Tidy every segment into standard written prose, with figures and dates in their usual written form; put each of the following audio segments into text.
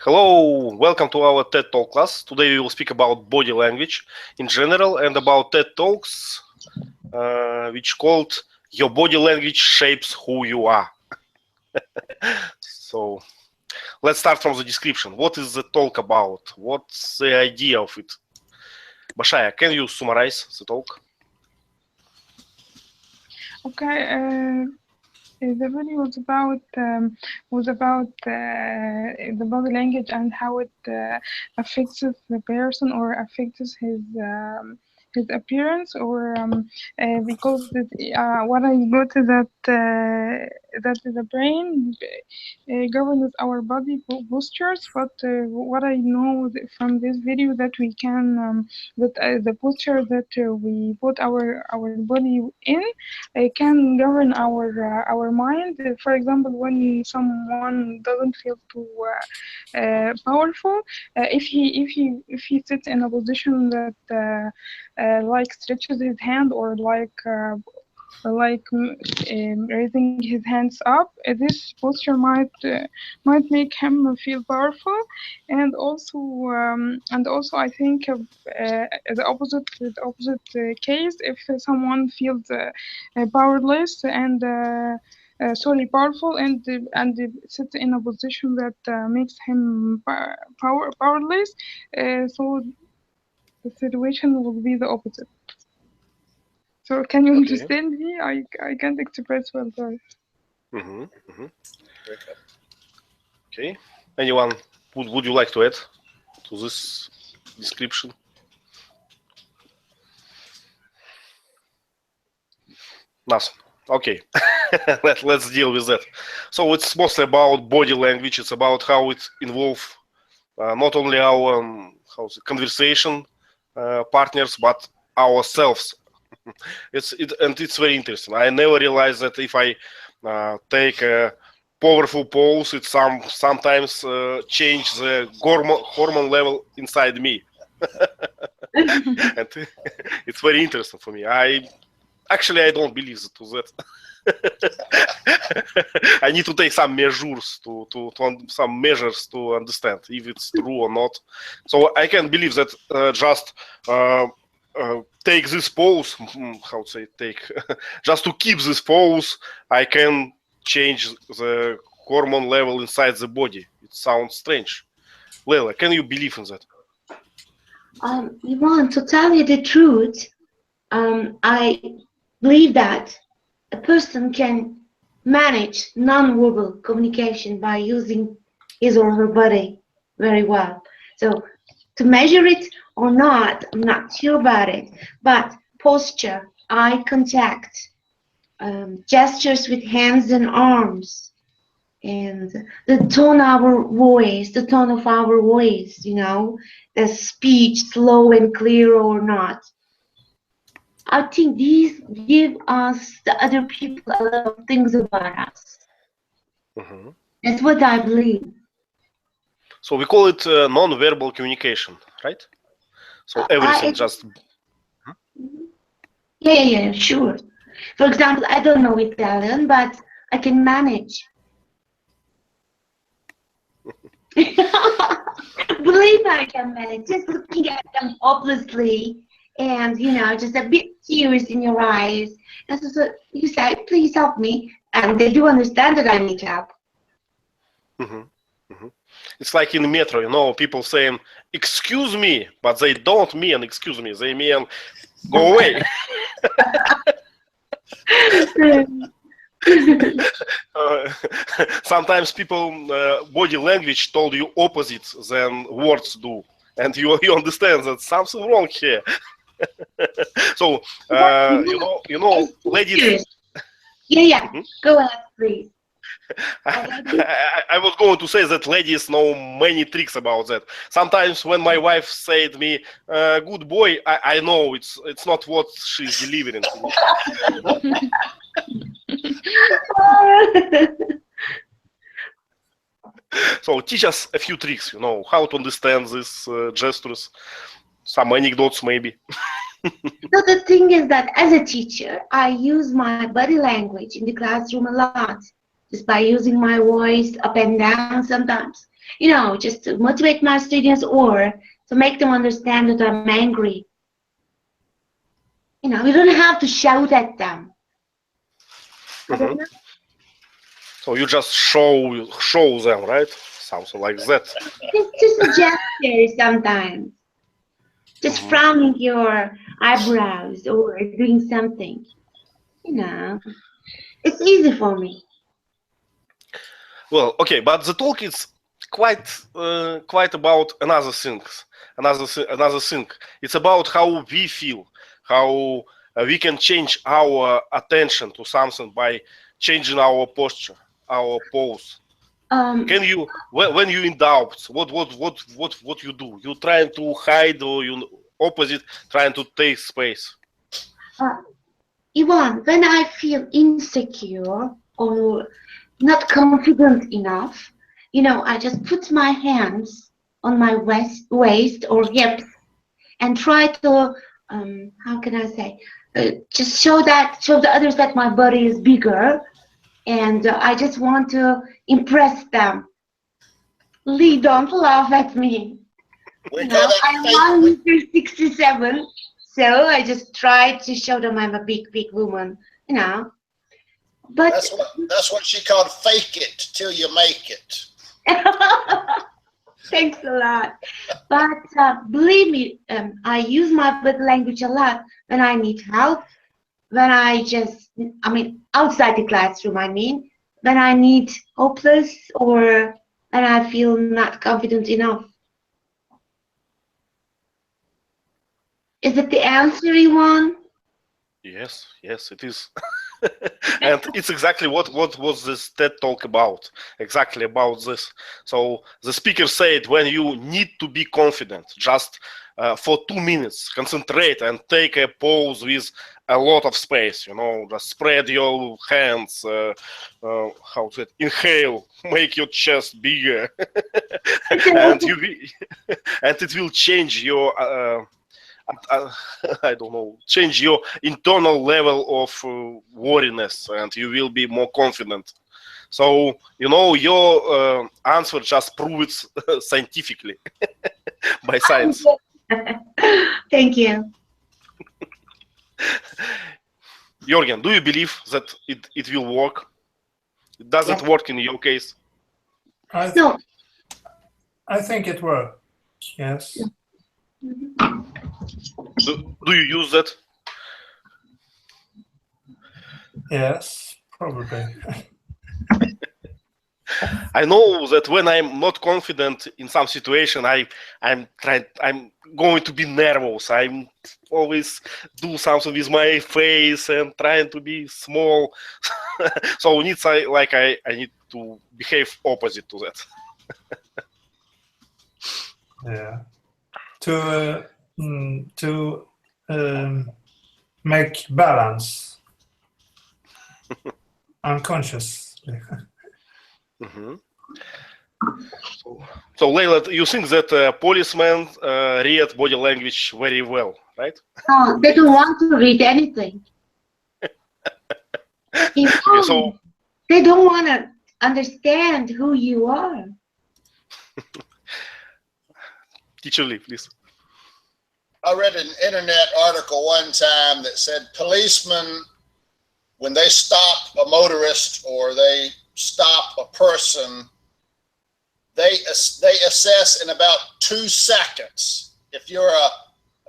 Hello, welcome to our TED Talk class. Today we will speak about body language in general and about TED Talks, which called Your Body Language Shapes Who You Are. So let's start from the description. What is the talk about? What's the idea of it? Bashaya, can you summarize the talk? Okay. The video was about the body language and how it affects the person or affects his appearance, or because what I got is that the brain governs our body postures. But what I know from this video that we can that the posture that we put our body in can govern our mind. For example, when someone doesn't feel too powerful, if he sits in a position that like stretches his hand, or raising his hands up, this posture might make him feel powerful. And also I think the opposite case, if someone feels powerless and powerful, and sits in a position that makes him powerless, so the situation will be the opposite. So can you understand me? I can't express well, sorry. Okay. Anyone would you like to add to this description? Nothing. Okay. Let's deal with that. So it's mostly about body language. It's about how it involves not only our conversation partners, but ourselves. It's very interesting. I never realized that if I take a powerful pose, it sometimes change the hormone level inside me. And it's very interesting for me. I don't believe to that. I need to take some measures some measures to understand if it's true or not. So I can believe that just take this pose. How to say take? Just to keep this pose, I can change the hormone level inside the body. It sounds strange. Leila, can you believe in that? Ivan, to tell you the truth, I believe that a person can manage non-verbal communication by using his or her body very well. So to measure it or not, I'm not sure about it, but posture, eye contact, gestures with hands and arms, and the tone of our voice, the speech, slow and clear or not. I think these give us, the other people, a lot of things about us. That's what I believe. So we call it non-verbal communication, right? So everything just... Yeah, sure. For example, I don't know Italian, but I can manage. Believe I can manage. Just looking at them hopelessly, and just a bit tears in your eyes. And so you say, "Please help me," and they do understand that I need help. It's like in the metro, people saying "excuse me," but they don't mean "excuse me." They mean "go away." Sometimes people body language told you opposite than words do, and you understand that something wrong here. So ladies. Yeah. Go ahead, please. I was going to say that ladies know many tricks about that. Sometimes when my wife said me, "good boy," I know it's not what she's delivering to me. So teach us a few tricks, how to understand these gestures, some anecdotes maybe. So the thing is that as a teacher, I use my body language in the classroom a lot. just by using my voice up and down sometimes. You know, just to motivate my students or to make them understand that I'm angry. You know, you don't have to shout at them. I don't know. So you just show them, right? Something like that. It's just a gesture sometimes. Just frowning your eyebrows or doing something. You know, it's easy for me. Well, okay, but the talk is quite about another thing. Another thing. It's about how we feel, how we can change our attention to something by changing our posture, our pose. Can you, when you in doubt, what you do? You trying to hide, or you opposite trying to take space? Ivan, when I feel insecure or not confident enough, you know, I just put my hands on my waist or hips and try to, how can I say, just show the others that my body is bigger, and I just want to impress them. Lee, don't laugh at me. We You call know, that I'm fake. 1.67, so I just try to show them I'm a big woman, you know. But That's what she called fake it till you make it. thanks a lot. But believe me, I use my body language a lot when I need help, when outside the classroom, when I need hopeless or when I feel not confident enough. Is it the answer you want? Yes, it is. And it's exactly what was this TED talk about. Exactly about this. So the speaker said, when you need to be confident, just for 2 minutes, concentrate and take a pose with a lot of space. You know, just spread your hands. How to inhale, make your chest bigger, and it will change your. I don't know, change your internal level of worriness, and you will be more confident. So, you know, your answer just proves scientifically by science. Thank you. Jorgen, do you believe that it will work? Does it work in your case? No. I think it works. Yes. Do you use that? Yes, probably. I know that when I'm not confident in some situation, I'm going to be nervous. I'm always do something with my face and trying to be small. So I need to behave opposite to that. Yeah. To make balance unconsciously. So Leila, you think that policemen read body language very well, right? No, they don't want to read anything. So they don't want to understand who you are. Teacher Lee, please. I read an internet article one time that said policemen, when they stop a motorist or they stop a person, they assess in about 2 seconds if you're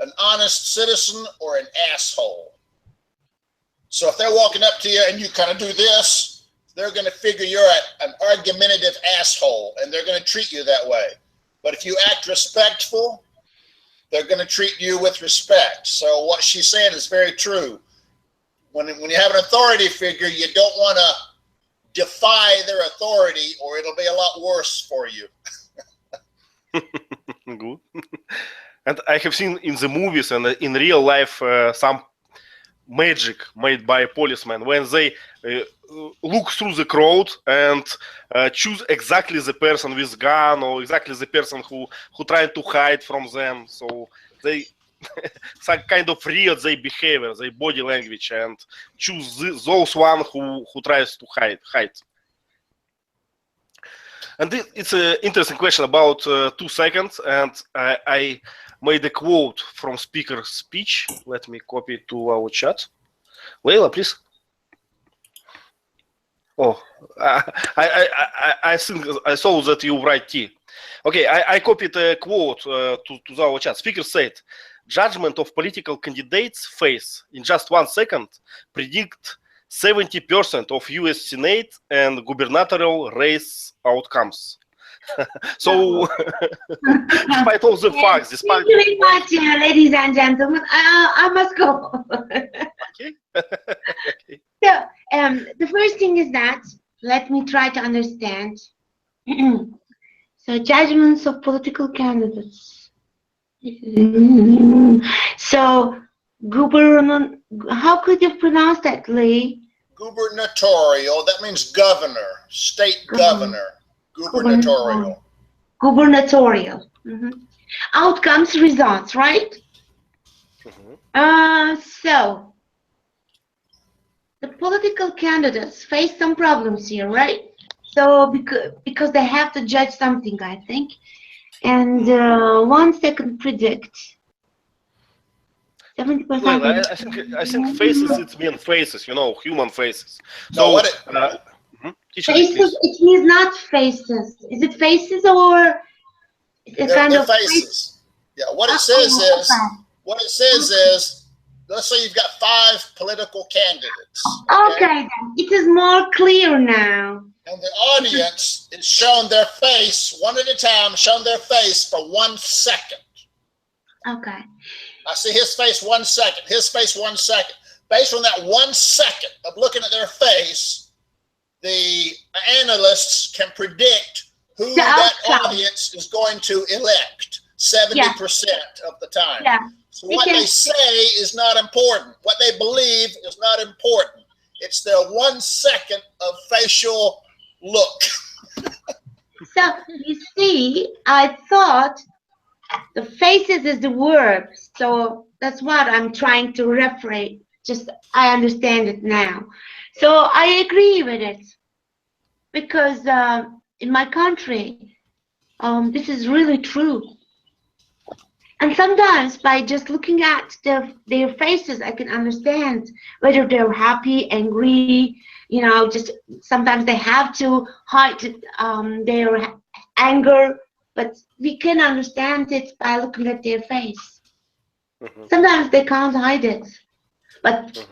an honest citizen or an asshole. So if they're walking up to you and you kind of do this, they're going to figure you're an argumentative asshole, and they're going to treat you that way. But if you act respectful, they're going to treat you with respect. So what she's saying is very true. When you have an authority figure, you don't want to defy their authority, or it'll be a lot worse for you. Good. And I have seen in the movies and in real life some magic made by policemen when they look through the crowd and choose exactly the person with gun or exactly the person who trying to hide from them. So they some kind of read their behavior, their body language, and choose those one who tries to hide. And it's an interesting question about 2 seconds, and I made a quote from speaker's speech. Let me copy it to our chat. Leila, please. Oh, I think I saw that you write T. Okay, I copied a quote to our chat. Speaker said, "Judgment of political candidates face in just 1 second predict 70% of U.S. Senate and gubernatorial race outcomes." So, despite all the facts, despite Thank you very much, ladies and gentlemen. I must go. okay. So, the first thing is that, let me try to understand. So, judgments of political candidates. So, how could you pronounce that, Lee? Gubernatorial, that means governor, state governor. Gubernatorial. Gubernatorial. Outcomes, results, right? So, the political candidates face some problems here, right? So because they have to judge something, I think. And 1 second predict 70%. Well, I think faces, it means faces, you know, human faces. No, So what teacher, please. Faces, it means not faces. Is it faces or it's kind they're of faces. Yeah, what it says is, let's say you've got 5 political candidates. Okay, then. It is more clear now. And the audience is shown their face one at a time, shown their face for 1 second. Okay. I see his face 1 second, his face 1 second. Based on that 1 second of looking at their face, the analysts can predict who that audience is going to elect 70% of the time. Yeah. So what they say is not important. What they believe is not important. It's their 1 second of facial look. So you see, I thought the faces is the verb. So that's what I'm trying to referate. Just I understand it now. So I agree with it because in my country, this is really true. And sometimes by just looking at their faces, I can understand whether they're happy, angry, you know, just sometimes they have to hide their anger, but we can understand it by looking at their face. Sometimes they can't hide it. But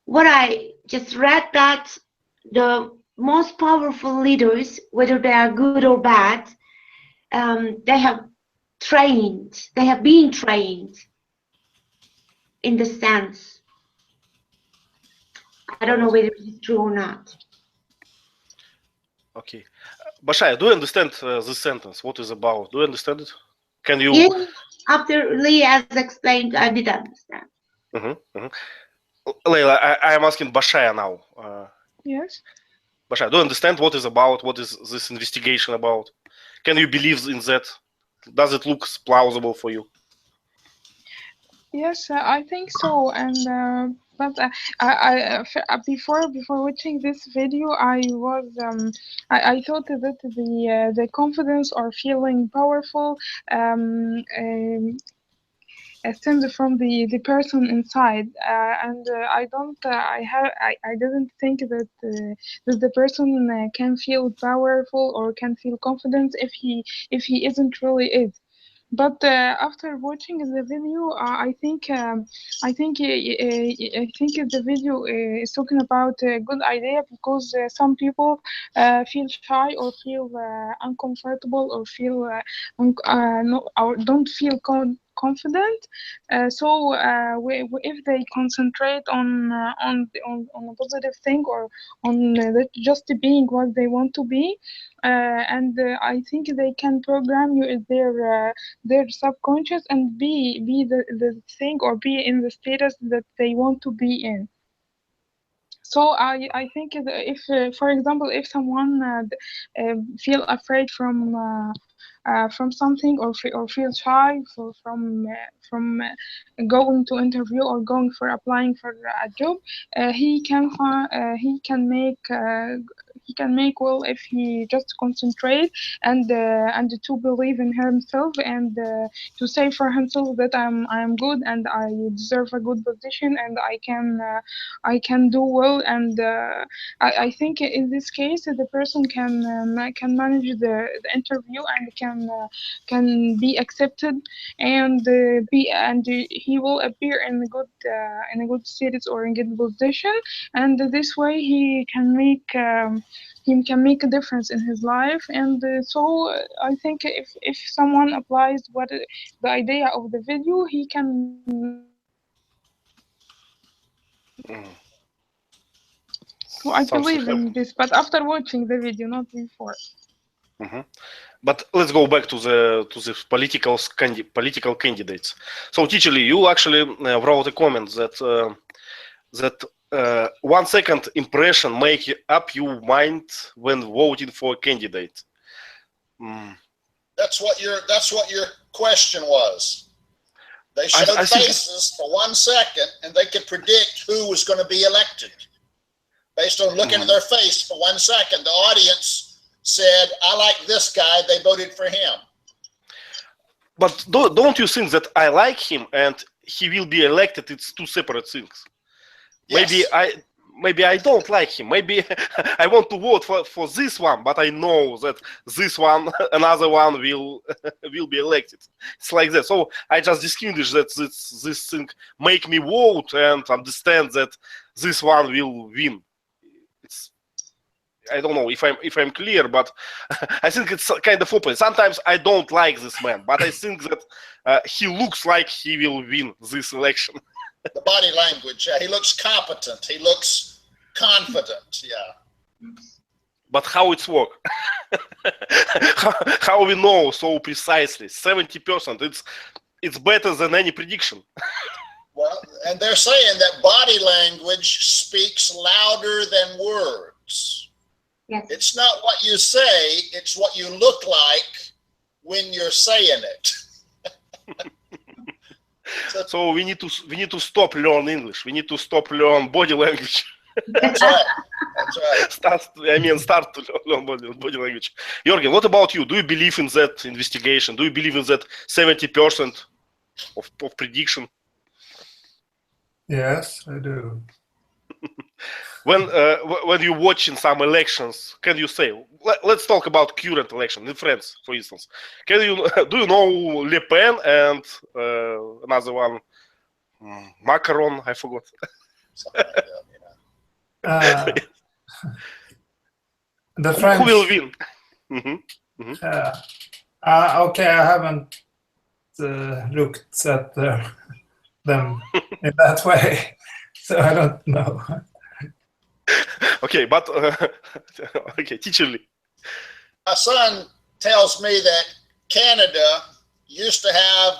what I just read that the most powerful leaders, whether they are good or bad, they have been trained in the sense. I don't know whether it's true or not. Okay. Bashaya, do you understand this sentence? What is about? Do you understand it? Can you? Yes, after Lee has explained, I did understand. Leila, I am asking Bashaya now. Yes. Bashaya, do you understand what is about? What is this investigation about? Can you believe in that? Does it look plausible for you? Yes, I think so. And but before watching this video, I thought that the confidence or feeling powerful stems from the person inside, and I didn't think that the person can feel powerful or can feel confident if he isn't really it. But after watching the video, I think the video is talking about a good idea because some people feel shy or feel uncomfortable or feel no, or don't feel confident. So if they concentrate on a positive thing or on just being what they want to be, and I think they can program you their subconscious and be the thing or be in the status that they want to be in. So I think if for example, if someone feel afraid from something or feel shy from going to interview or applying for a job, he can make he can make well if he just concentrate and to believe in himself and to say for himself that I'm good and I deserve a good position and I can do well and I think in this case the person can manage the interview and can be accepted and he will appear in a good status or in good position and this way he can make a difference in his life and so I think if someone applies what the idea of the video he can Mm. so I Sounds believe like- in this but after watching the video not before. Mhm. But let's go back to the political candidates. So, teacher Lee, you actually wrote a comment that 1 second impression make up your mind when voting for a candidate. Mm. That's what your question was. They showed I think- faces for 1 second, and they could predict who was going to be elected based on looking at their face for 1 second. The audience said, "I like this guy." They voted for him. But don't you think that I like him and he will be elected? It's two separate things. Yes. Maybe I don't like him. Maybe I want to vote for this one, but I know that this one, another one will be elected. It's like that. So I just distinguish that this thing make me vote and understand that this one will win. I don't know if I'm clear, but I think it's kind of open. Sometimes I don't like this man, but I think that he looks like he will win this election. The body language. Yeah, he looks competent. He looks confident. Yeah. But how it's work? how we know so precisely? 70%. It's better than any prediction. Well, and they're saying that body language speaks louder than words. Yes. It's not what you say, it's what you look like when you're saying it. So we need to stop learn English. We need to stop learn body language. That's right. That's right. Start to learn body language. Jorgen, what about you? Do you believe in that investigation? Do you believe in that 70% of prediction? Yes, I do. When you're watching some elections, can you say? Let's talk about current election in France, for instance. Do you know Le Pen and another one, Macron? I forgot. Something like that, yeah. The French. Who will win? Mm-hmm. Okay, I haven't looked at them in that way, so I don't know. Okay, but okay, teacher Lee. My son tells me that Canada used to have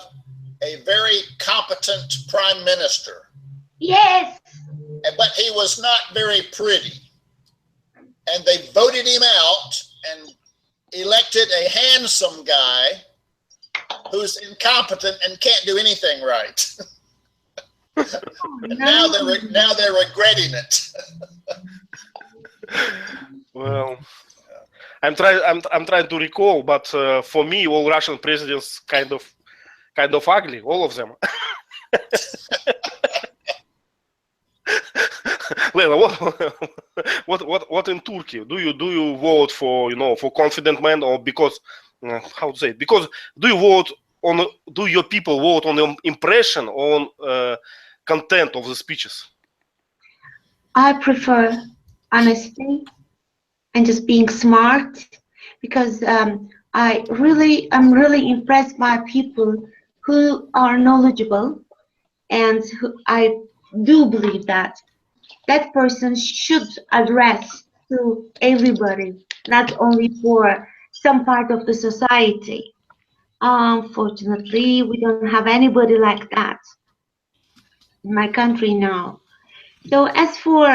a very competent prime minister, Yes. but he was not very pretty. And they voted him out and elected a handsome guy who's incompetent and can't do anything right. And now they're regretting it. Well, I'm trying to recall, but for me, all Russian presidents kind of ugly, all of them. Lena, what in Turkey? Do you vote for for confident man or because how to say it? Because do your people vote on the impression on content of the speeches? I prefer honesty and just being smart because I'm really impressed by people who are knowledgeable and I do believe that person should address to everybody, not only for some part of the society. Unfortunately, we don't have anybody like that in my country now. So as for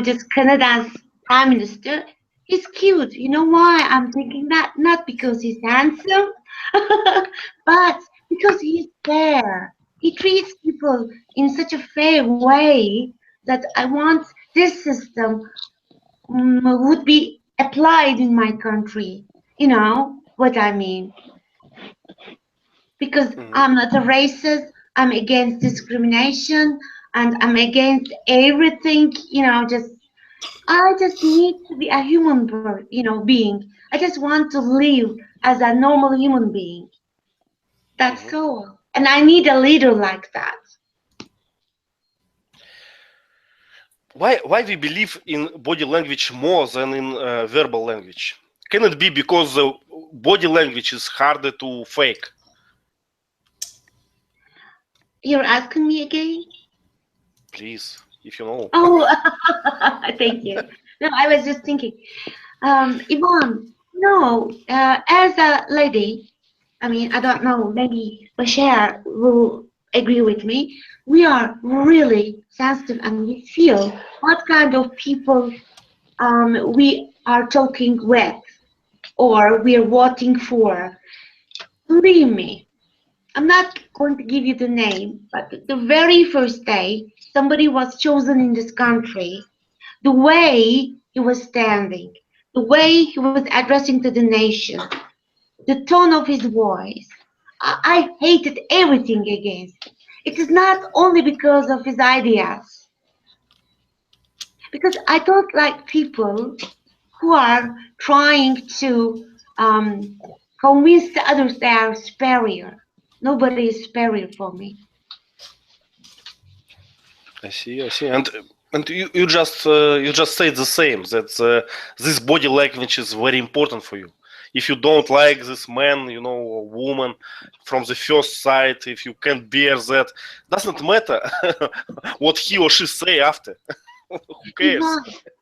just Canada's prime minister, he's cute. You know why I'm thinking that? Not because he's handsome, but because he's fair. He treats people in such a fair way that I want this system would be applied in my country. You know what I mean? Because I'm not a racist, I'm against discrimination, and I'm against everything, I just need to be a human being. I just want to live as a normal human being. That's all. And I need a leader like that. Why we believe in body language more than in verbal language? Can it be because the body language is harder to fake? You're asking me again? Please, if you know. Oh, thank you. No, I was just thinking. Yvonne, no, as a lady, I mean, I don't know, maybe Bashar will agree with me. We are really sensitive and we feel what kind of people we are talking with or we are voting for. Believe me, I'm not going to give you the name, but the very first day somebody was chosen in this country, the way he was standing, the way he was addressing to the nation, the tone of his voice, I hated everything against him. It is not only because of his ideas, because I don't like people who are trying to convince the others they are superior. Nobody is superior for me. I see. And you just said the same, that this body language is very important for you. If you don't like this man, or woman from the first sight, if you can't bear that, doesn't matter what he or she say after. Who cares?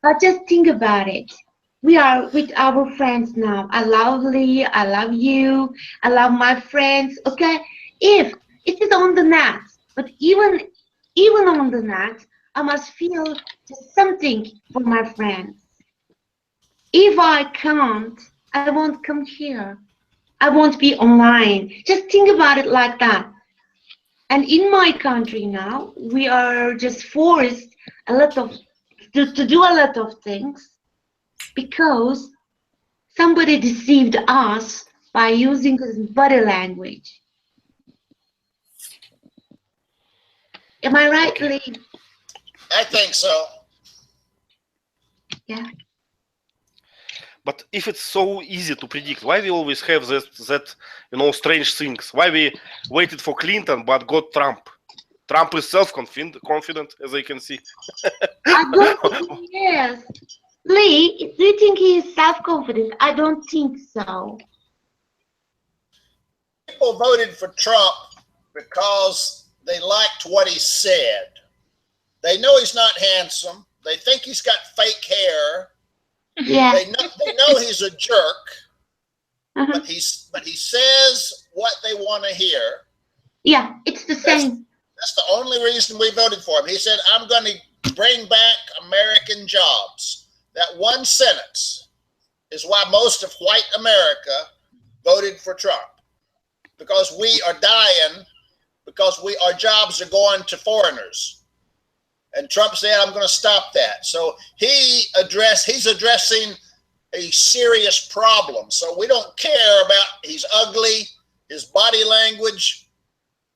But just think about it. We are with our friends now. I love Lee, I love you, I love my friends. Okay, if it is on the net, but even on the net, I must feel just something for my friends. If I can't, I won't come here. I won't be online. Just think about it like that. And in my country now, we are just forced to do a lot of things because somebody deceived us by using his body language. Am I right, Okay. Lee? I think so. Yeah. But if it's so easy to predict, why we always have that strange things? Why we waited for Clinton but got Trump? Trump is self-confident, as I can see. I don't think he is. Lee, do you think he is self-confident? I don't think so. People voted for Trump because they liked what he said. They know he's not handsome. They think he's got fake hair. Yeah. They know he's a jerk, Uh-huh. but he says what they want to hear. Yeah, it's the same. That's the only reason we voted for him. He said, I'm going to bring back American jobs. That one sentence is why most of white America voted for Trump. Because we are dying, because our jobs are going to foreigners. And Trump said, I'm going to stop that. So he's addressing a serious problem. So we don't care about he's ugly, his body language.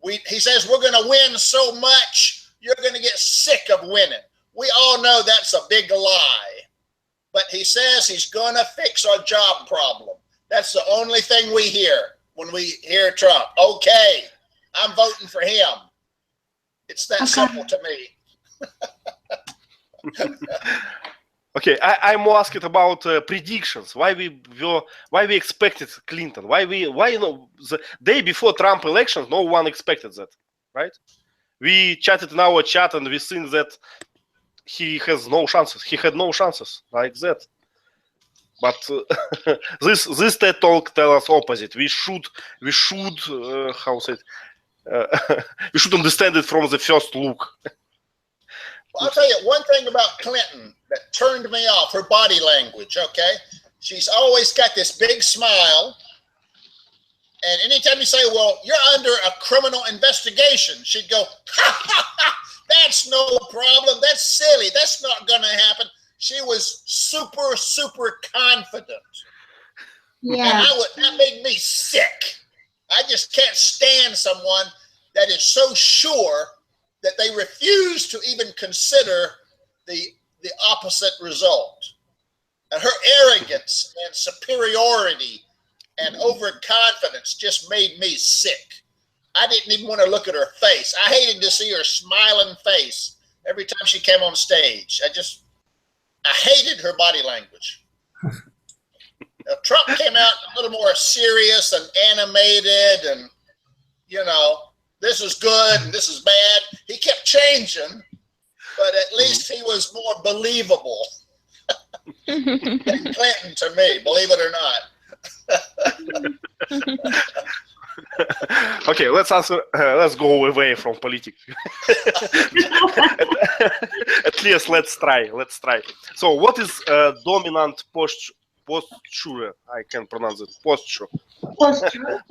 He says we're going to win so much, you're going to get sick of winning. We all know that's a big lie. But he says he's going to fix our job problem. That's the only thing we hear when we hear Trump. Okay, I'm voting for him. It's that simple to me. Okay, I'm more asking about predictions. Why we expected Clinton? Why the day before Trump elections, no one expected that, right? We chatted in our chat and we seen that he has no chances. He had no chances like that. But this TED talk tell us opposite. We should how say it? We should understand it from the first look. Well, I'll tell you one thing about Clinton that turned me off, her body language, okay? She's always got this big smile. And anytime you say, well, you're under a criminal investigation, she'd go, ha, ha, ha, that's no problem. That's silly. That's not going to happen. she was super confident. Yeah. And that made me sick. I just can't stand someone that is so sure that they refuse to even consider the opposite result. And her arrogance and superiority and overconfidence just made me sick. I didn't even want to look at her face. I hated to see her smiling face every time she came on stage. I hated her body language. Now, Trump came out a little more serious and animated and, you know, this is good and this is bad. He kept changing, but at least he was more believable than Clinton to me, believe it or not. Okay, let's answer. Let's go away from politics. At least let's try. Let's try. So, what is dominant posture? I can pronounce it. Posture. Posture.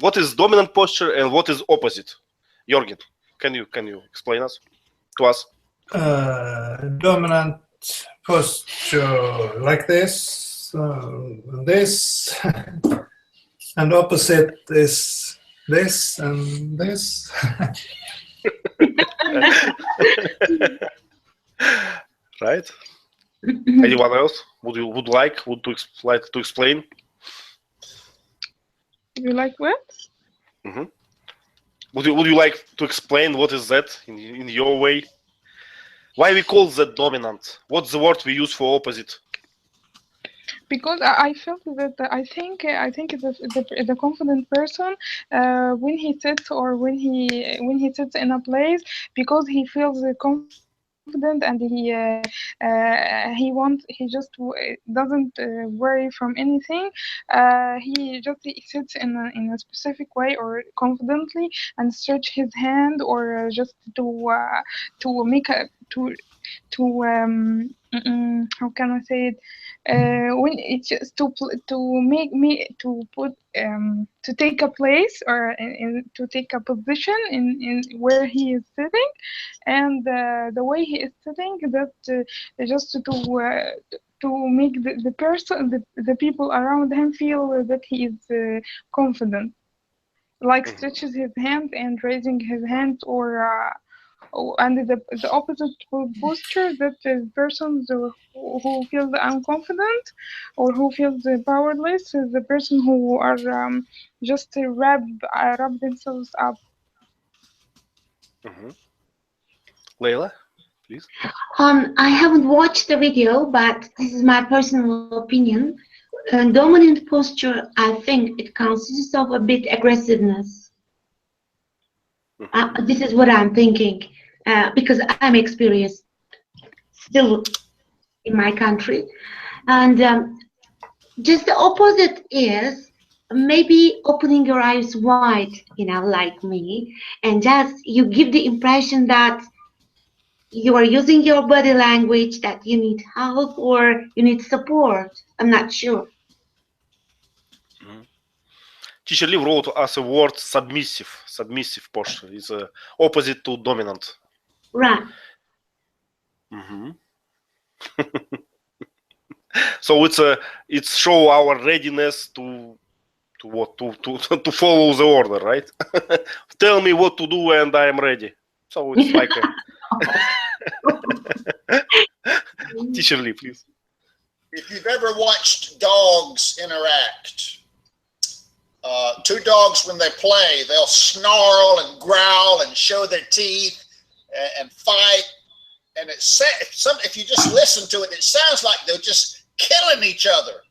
What is dominant posture and what is opposite? Jörgen, can you explain to us? Dominant posture like this, this, and opposite is this and this. Right? Anyone else would like to explain? You like what? Would you like to explain what is that in your way? Why we call that dominant? What's the word we use for opposite? Because I felt that I think the confident person when he sits or when he sits in a place, because he feels confident and he just doesn't worry from anything. He sits in a specific way or confidently and stretch his hand or just to make a how can I say it? When it's just to make me to put to take a place or to take a position in where he is sitting, and the way he is sitting, that just to make the person the people around him feel that he is confident, like stretches his hand and raising his hand or. And the opposite posture, that is persons who feel unconfident or who feels powerless, is the person who are just wrap themselves up. Leila, please. I haven't watched the video, but this is my personal opinion. Dominant posture, I think it consists of a bit aggressiveness. This is what I'm thinking, because I'm experienced still in my country. And just the opposite is maybe opening your eyes wide, like me, and just you give the impression that you are using your body language, that you need help or you need support. I'm not sure. Teacher Liv wrote us a word submissive. Submissive posture is opposite to dominant. Right. So it's show our readiness to follow the order, right? Tell me what to do and I am ready. So it's like Teacher Lee, please. If you've ever watched dogs interact, two dogs, when they play, they'll snarl and growl and show their teeth and fight. And if you just listen to it, it sounds like they're just killing each other.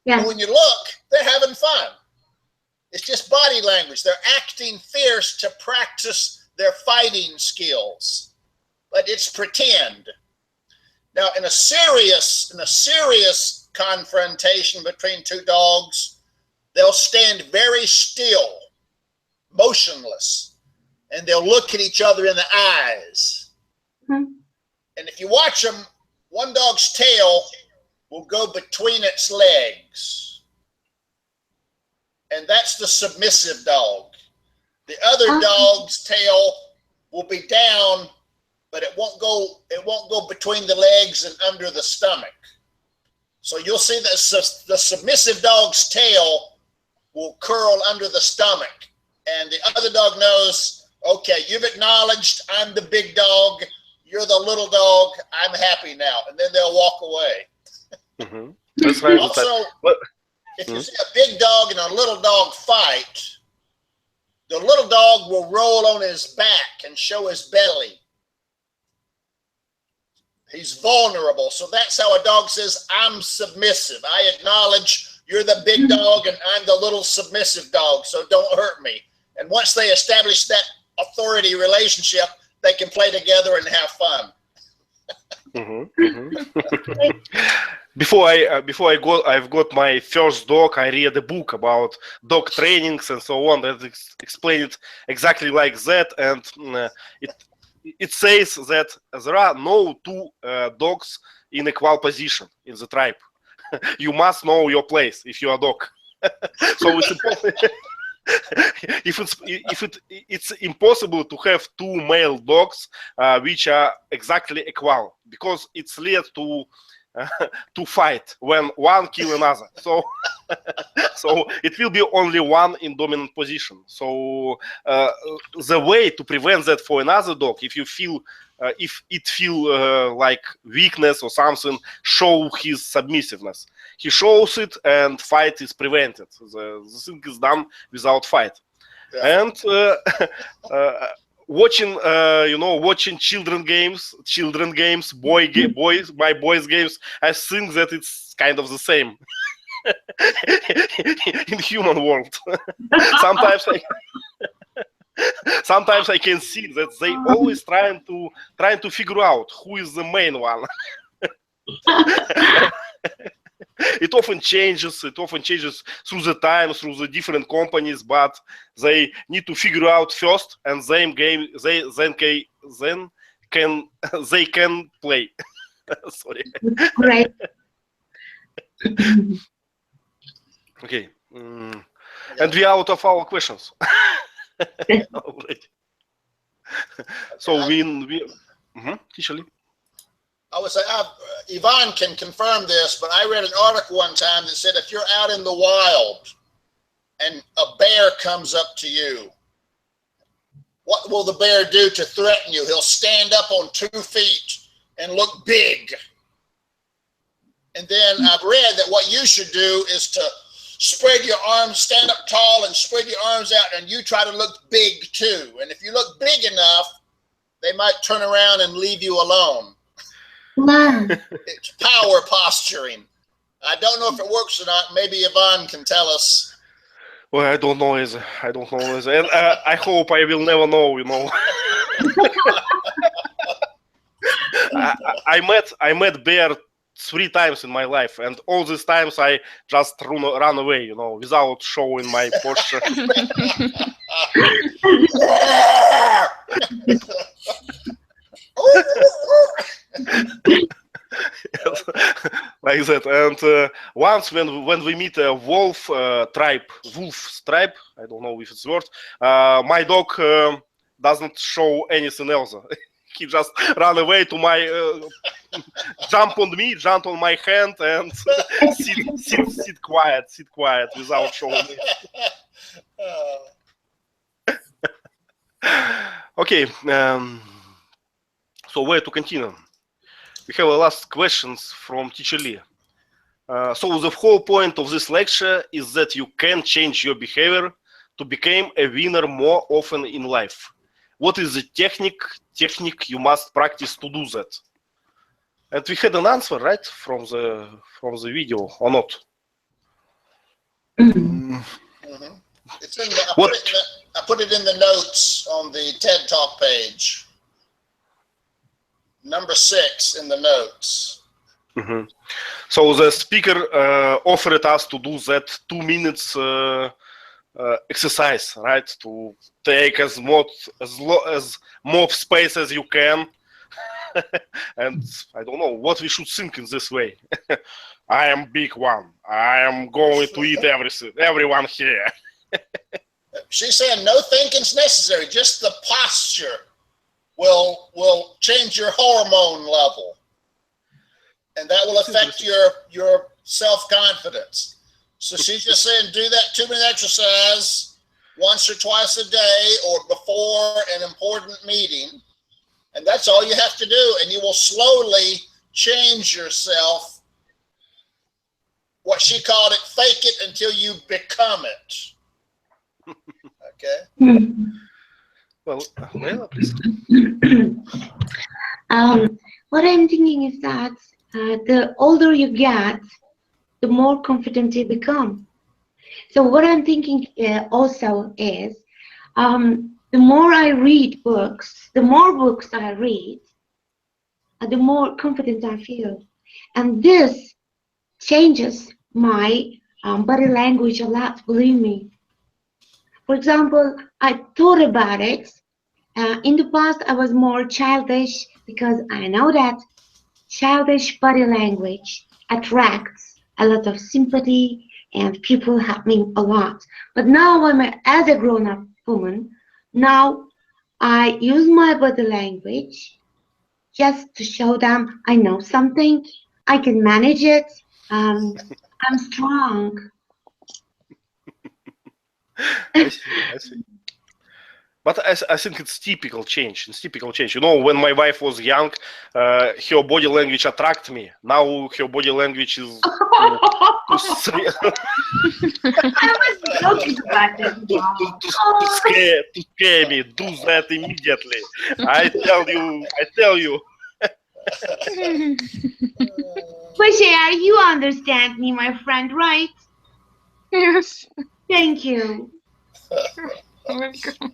Yeah. But when you look, they're having fun. It's just body language. They're acting fierce to practice their fighting skills, but it's pretend. Now, in a serious confrontation between two dogs, they'll stand very still, motionless, and they'll look at each other in the eyes. And if you watch them, one dog's tail will go between its legs. And that's the submissive dog. The other dog's tail will be down but it won't go between the legs and under the stomach. So you'll see that the submissive dog's tail will curl under the stomach, and the other dog knows, okay, you've acknowledged I'm the big dog, you're the little dog, I'm happy now, and then they'll walk away. Mm-hmm. That's right. Also, But, if you see a big dog and a little dog fight, the little dog will roll on his back and show his belly. He's vulnerable. So that's how a dog says, I'm submissive. I acknowledge you're the big dog and I'm the little submissive dog, so don't hurt me. And once they establish that authority relationship, they can play together and have fun. I've got my first dog. I read a book about dog trainings and so on that explain it exactly like that, and it says that there are no two dogs in equal position in the tribe. You must know your place if you are a dog. So it's important. It's impossible to have two male dogs which are exactly equal, because it's led to fight when one kill another. So it will be only one in dominant position. So the way to prevent that for another dog, if you feel if it feel like weakness or something, show his submissiveness. He shows it and fight is prevented. The thing is done without fight. Yeah. And watching watching children games, my boys games, I think that it's kind of the same in human world. Sometimes I can see that they always trying to figure out who is the main one. It often changes through the time, through the different companies, but they need to figure out first, and then they can play. Sorry. Great. Okay. And we are out of our questions. So Teacher Lee. I would say, Yvonne can confirm this, but I read an article one time that said if you're out in the wild and a bear comes up to you, what will the bear do to threaten you? He'll stand up on 2 feet and look big. And then I've read that what you should do is to spread your arms, stand up tall and spread your arms out, and you try to look big too. And if you look big enough, they might turn around and leave you alone. Wow. It's power posturing. I don't know if it works or not. Maybe Yvonne can tell us. Well, I don't know, and I hope I will never know. I met bear 3 times in my life, and all these times I just run away, without showing my posture. Like that. And once when we meet a wolf's tribe, I don't know if it's a word, my dog doesn't show anything else. He just ran away to my jump on me, jump on my hand, and sit quiet without showing me. Okay. So where to continue? We have a last questions from Teacher Lee. So the whole point of this lecture is that you can change your behavior to become a winner more often in life. What is the technique you must practice to do that? And we had an answer, right, from the video, or not? Mm-hmm. It's in I put it in the notes on the TED Talk page. Number 6 in the notes. Mm-hmm. So the speaker offered us to do that 2 minutes exercise, right? To take as much space as you can. And I don't know what we should think in this way. I am big one. I am going to eat everyone here. She's saying no thinking's necessary, just the posture will change your hormone level, and that will affect your self-confidence. So she's just saying do that 2-minute exercise once or twice a day or before an important meeting, and that's all you have to do, and you will slowly change yourself. What she called it, fake it until you become it. Okay? Well, Leila, please. What I'm thinking is that the older you get, the more confident you become. So what I'm thinking also is, the more I read books, the more books I read, the more confident I feel. And this changes my body language a lot, believe me. For example, I thought about it. In the past, I was more childish because I know that childish body language attracts a lot of sympathy and people help me a lot. But now as a grown-up woman, now I use my body language just to show them I know something, I can manage it, I'm strong. I see. But I think it's typical change. It's typical change. You know, when my wife was young, her body language attracted me. Now her body language is I was joking about it. to scare me. Do that immediately. I tell you. Bashir, you understand me, my friend, right? Yes. Thank you. Welcome.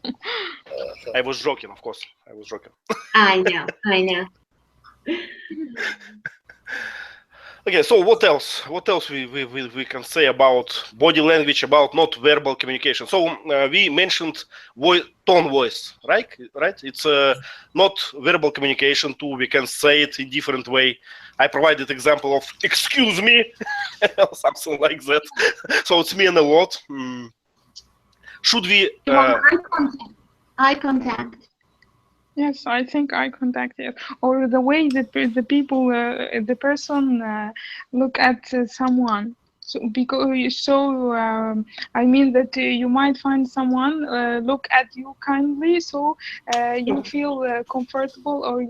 I was joking, of course. I was joking. I know. Okay, so what else? What else we can say about body language, about not verbal communication? So we mentioned tone voice, right? It's not verbal communication too. We can say it in different way. I provided example of "excuse me," something like that. So it's mean a lot. Should we? Eye contact. Yes, I think eye contact, yes. Or the way that the people, the person look at someone. So I mean that you might find someone look at you kindly, so you feel comfortable, or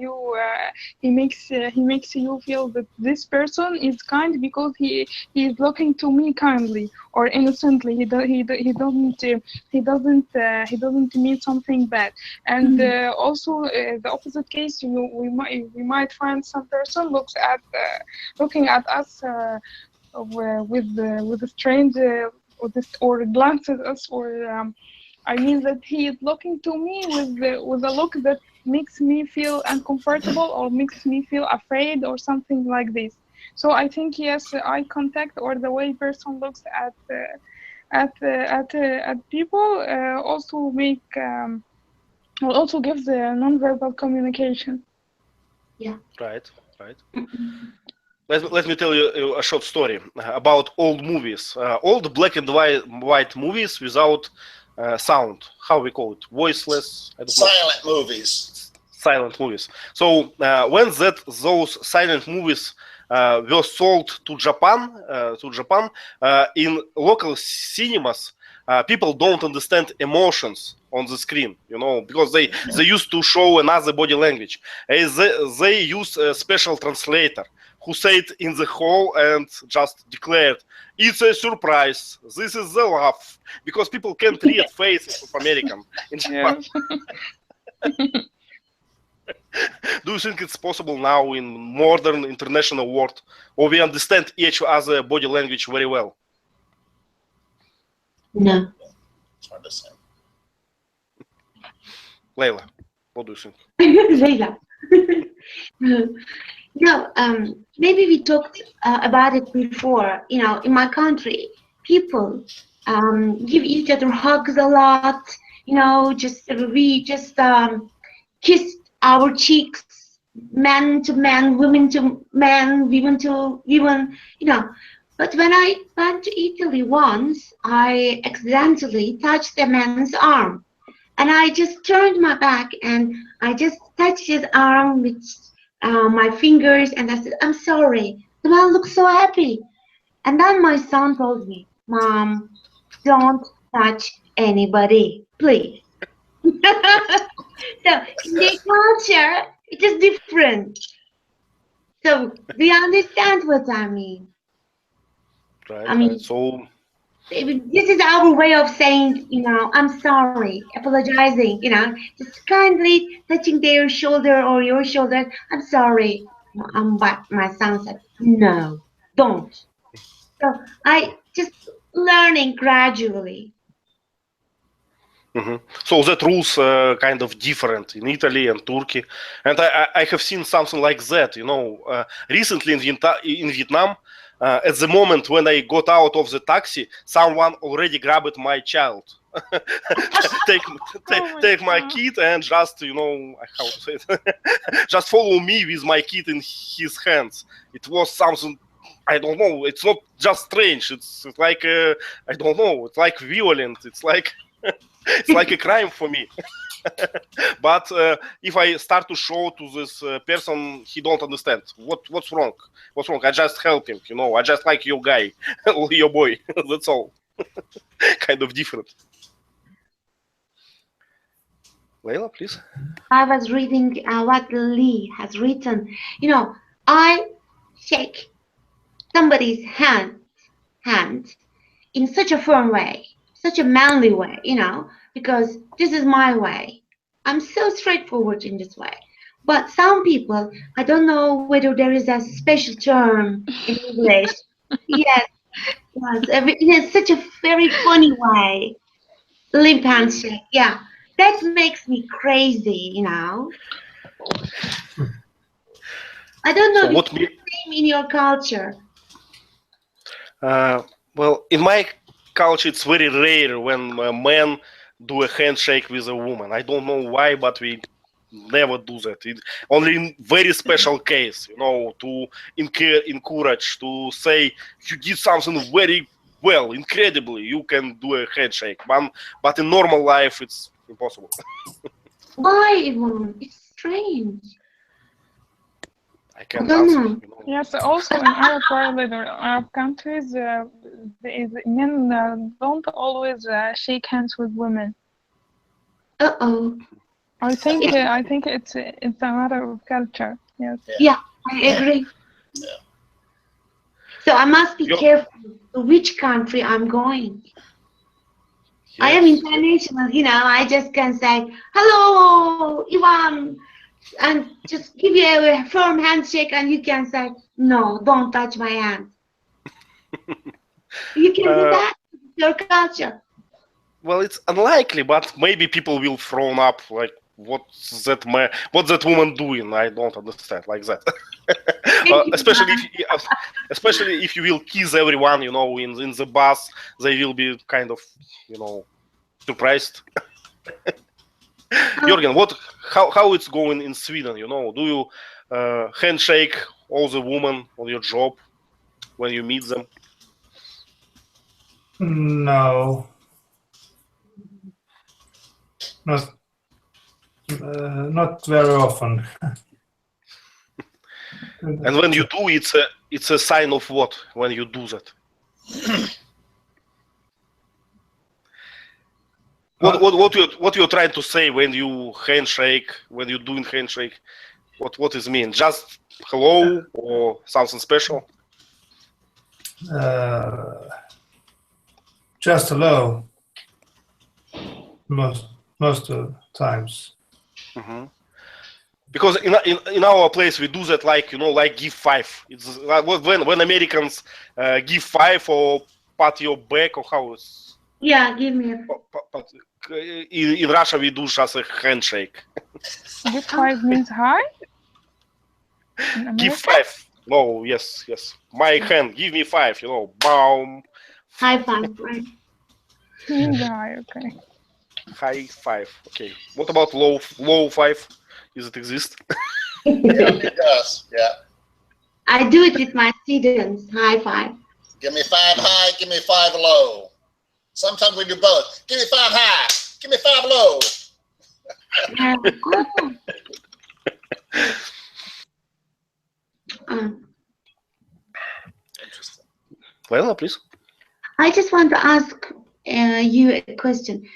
he makes you feel that this person is kind because he is looking to me kindly or innocently. He doesn't mean something bad. And also the opposite case, we might find some person looking at us with a strange or glances at us, or I mean that he is looking to me with a look that makes me feel uncomfortable or makes me feel afraid or something like this. So I think yes, eye contact or the way person looks at people also gives the non-verbal communication. Yeah. Right. Let me tell you a short story about old movies, old black and white movies without sound. How we call it? Voiceless. I don't know. Silent movies. Silent movies. So when those silent movies were sold to Japan, in local cinemas, people don't understand emotions on the screen, because they used to show another body language. They use a special translator who said in the hall and just declared, "It's a surprise. This is the laugh," because people can't read faces of American in Japan. Do you think it's possible now in modern international world, or we understand each other body language very well? No. It's hard to say. Leila, what do you think? Leila. No, maybe we talked about it before. In my country, people give each other hugs a lot. We just kiss our cheeks, man to man, women to man, women to women. But when I went to Italy once, I accidentally touched a man's arm, And I just turned my back and I just touched his arm with my fingers and I said, I'm sorry. The man looked so happy. And then my son told me, Mom, don't touch anybody, please. So in their culture, it is different. So do you understand what I mean? Right. I mean, right. So this is our way of saying, I'm sorry, apologizing, just kindly touching their shoulder or your shoulder. I'm sorry. But my son said, no, don't. So I just learning gradually. So that rules kind of different in Italy and Turkey, and I have seen something like that. Recently in Vietnam, at the moment when I got out of the taxi, someone already grabbed my child. take my God. kid and just how to say it, just follow me with my kid in his hands. It was something. I don't know. It's not just strange. It's like I don't know. It's like violent. It's like it's like a crime for me. But if I start to show to this person, he don't understand what's wrong. What's wrong? I just help him. I just like your guy, your boy. That's all. Kind of different. Leila, please. I was reading what Lee has written. I shake somebody's hand in such a firm way, such a manly way, because this is my way. I'm so straightforward in this way. But some people, I don't know whether there is a special term in English. Yes, in such a very funny way. Limp handshake, yeah. That makes me crazy, I don't know So if what it's the same in your culture. Well, in my culture, it's very rare when a man do a handshake with a woman. I don't know why, but we never do that. Only in very special case, to encourage, to say you did something very well, incredibly, you can do a handshake. But in normal life, it's impossible. Why, Yvonne? It's strange. I can't don't answer. know. Yes, also in Arab world or Arab countries, men don't always shake hands with women. Uh-oh. I think it's a matter of culture. Yes. Yeah, I agree. So I must be careful to which country I'm going. I am international, I just can say, hello, Ivan, and just give you a firm handshake and you can say, no, don't touch my hand. You can do that, your culture. Well, it's unlikely, but maybe people will throw up like, what's that woman doing? I don't understand like that. Especially if you will kiss everyone, in the bus, they will be kind of, surprised. Jürgen, how it's going in Sweden? Do you handshake all the women on your job when you meet them? No. Not very often. And when you do, it's a sign of what? When you do that? What you're trying to say when you handshake? When you're doing handshake? What does it mean? Just hello or something special? Just hello. Most of the times. Mm-hmm. Because in our place we do that like give five. It's like when Americans give five or pat your back or how it's. Yeah, give me a. But in Russia we do just a handshake. Give five means hi? Give five. No, yes. My hand, give me five. Boom. High five, right? Means hi, okay. High five. Okay. What about low five? Does it exist? Yeah, it does. Yeah. I do it with my students. High five. Give me five high, give me five low. Sometimes we do both. Give me five high, give me five low. Yeah. Um, Interesting. Well, please. I just want to ask you a question.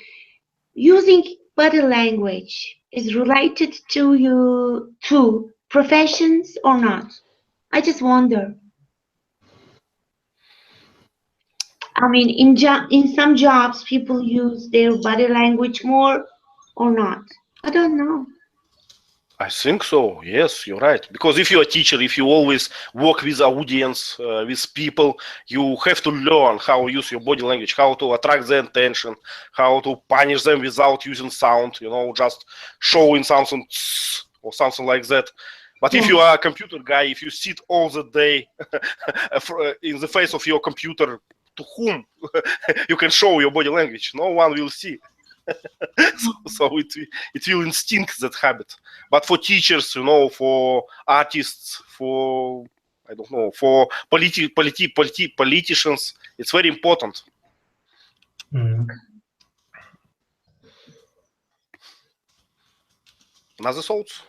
Using body language is related to you to professions or not? I just wonder. I mean, in some jobs, people use their body language more or not. I don't know. I think so. Yes, you're right. Because if you're a teacher, if you always work with audience, with people, you have to learn how to use your body language, how to attract their attention, how to punish them without using sound, just showing something or something like that. But if Yeah. you are a computer guy, if you sit all the day in the face of your computer, to whom you can show your body language? No one will see. So it will instinct that habit. But for teachers, for artists, for I don't know, for politicians, it's very important. Mm. Another thoughts?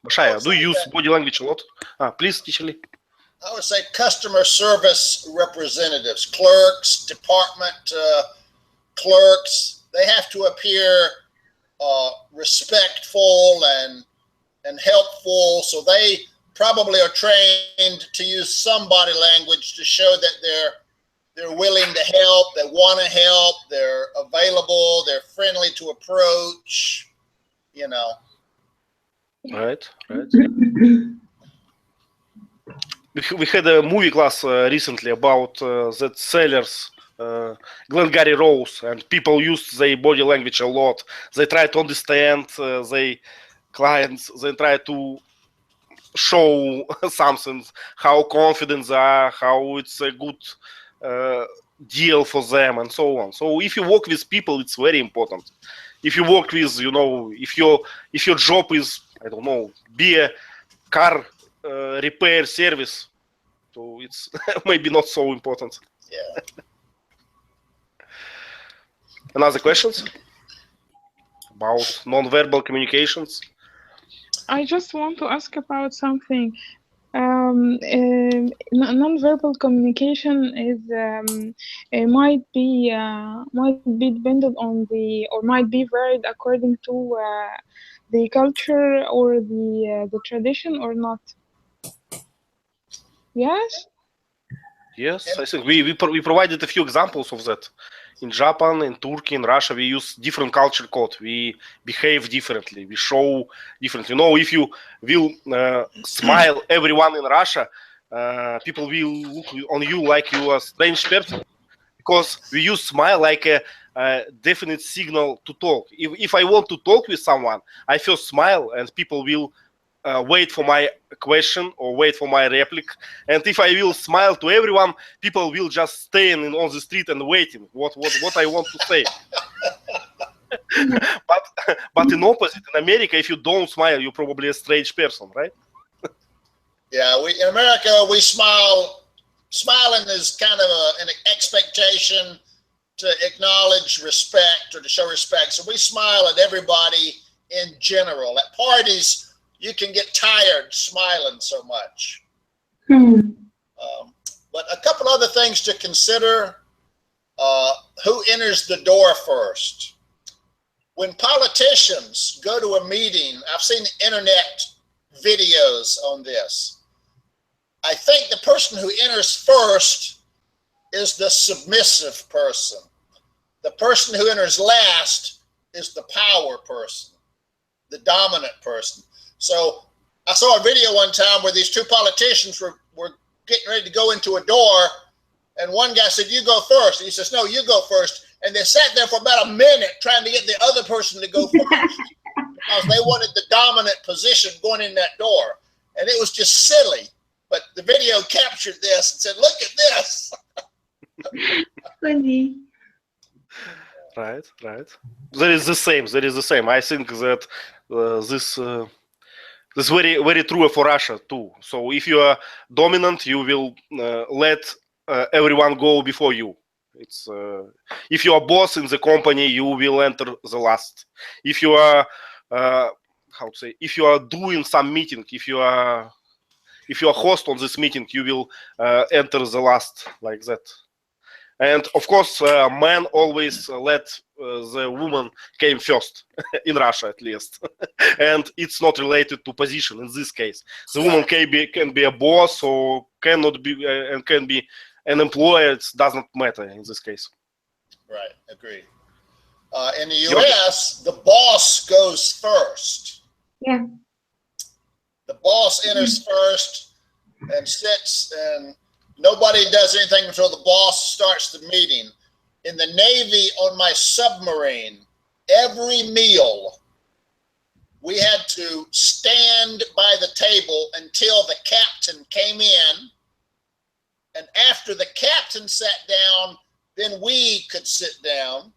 Bashaya, do you use body language a lot? Please, teacher Lee. I would say customer service representatives, clerks, department clerks, they have to appear respectful and helpful. So they probably are trained to use some body language to show that they're willing to help, they want to help, they're available, they're friendly to approach, Right. We had a movie class recently about that sellers, Glengarry Rose, and people used their body language a lot. They try to understand their clients. They try to show something, how confident they are, how it's a good deal for them, and so on. So if you work with people, it's very important. If you work with, if your job is, I don't know, be a car repair service, so it's maybe not so important. Yeah. Another questions about non-verbal communications? I just want to ask about something. Non-verbal communication is it might be dependent on or might be varied according to the culture or the tradition or not. Yes. Yes, I think we provided a few examples of that. In Japan, in Turkey, in Russia, we use different culture code. We behave differently. We show differently. If you will smile everyone in Russia, people will look on you like you are a strange person, because we use smile like a definite signal to talk. If I want to talk with someone, I first smile, and people will wait for my question or wait for my replic. And if I will smile to everyone, people will just stay on the street and waiting what I want to say. but in opposite, in America, if you don't smile, you're probably a strange person, right? Yeah, in America, we smile. Smiling is kind of an expectation to acknowledge respect or to show respect. So we smile at everybody in general. At parties, you can get tired smiling so much. But a couple other things to consider. Who enters the door first? When politicians go to a meeting, I've seen internet videos on this. I think the person who enters first is the submissive person. The person who enters last is the power person, the dominant person. So I saw a video one time where these two politicians were getting ready to go into a door, and one guy said, "You go first." And he says, "No, you go first." And they sat there for about a minute trying to get the other person to go first because they wanted the dominant position going in that door. And it was just silly. But the video captured this and said, "Look at this." Funny. Right. There is the same. I think that this very, very true for Russia too. So if you are dominant, you will let everyone go before you. It's if you are boss in the company, you will enter the last. If you are how to say, if you are doing some meeting, if you are host on this meeting, you will enter the last, like that. And of course, men always let the woman came first, in Russia at least. And it's not related to position in this case. The woman can be a boss or cannot be and can be an employer. It doesn't matter in this case. Right, agreed. In the U.S., the boss goes first. Yeah. The boss enters first and sits, and nobody does anything until the boss starts the meeting. In the Navy, on my submarine, every meal, we had to stand by the table until the captain came in. And after the captain sat down, then we could sit down.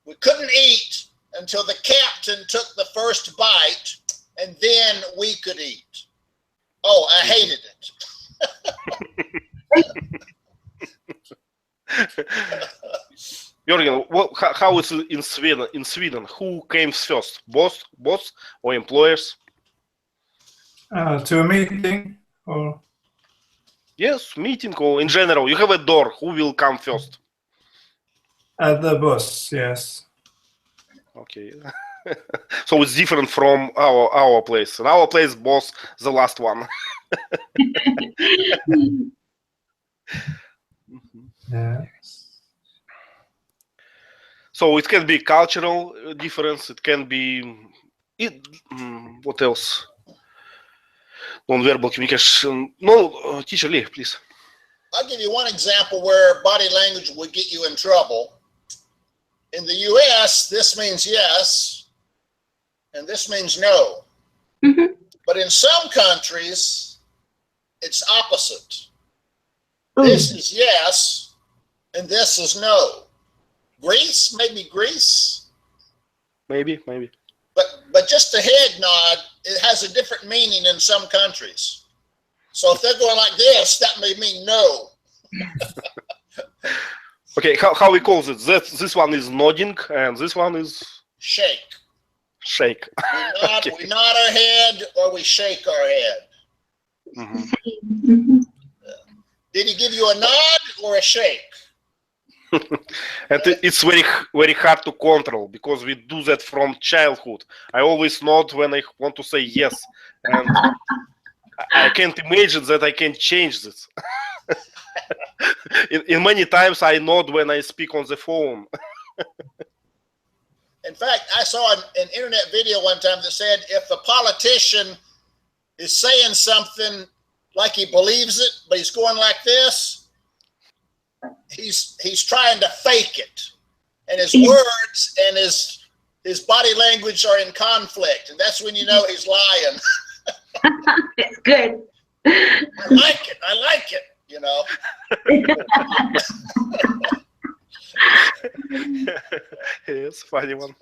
We couldn't eat until the captain took the first bite, and then we could eat. Oh, I hated it. Jürgen, how is it in Sweden? In Sweden, who came first, boss or employers? To a meeting or Yes, meeting or in general. You have a door. Who will come first? at the boss, yes. Okay. So it's different from our place. In our place, boss, the last one. Yeah. So it can be cultural difference. It can be what else? Non-verbal communication. No, teacher Lee, please. I'll give you one example where body language would get you in trouble. In the U.S., this means yes, and this means no. Mhm. But in some countries, it's opposite. Ooh. This is yes, and this is no. Greece, maybe Greece, Maybe. but just a head nod, it has a different meaning in some countries. So if they're going like this, that may mean no. Okay, how we call it? This one is nodding, and this one is Shake. shake. Okay. We nod our head or we shake our head. Mhm. Mhm. Did he give you a nod or a shake? And it's very hard to control because we do that from childhood. I always nod when I want to say yes, and I can't imagine that I can change this. in many times I nod when I speak on the phone. In fact, I saw an internet video one time that said if a politician is saying something like he believes it, but he's going like this, he's trying to fake it. And his words and his body language are in conflict. And that's when you know he's lying. It's good. I like it, you know. Yes, funny one.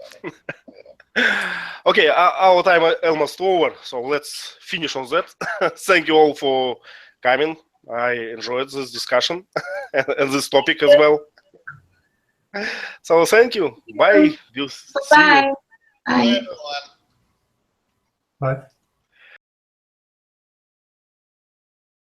Okay, our time almost over, so let's finish on that. Thank you all for coming. I enjoyed this discussion and this topic as well. So thank you. Bye. We'll see you. Bye. Bye, Bye. everyone. Bye.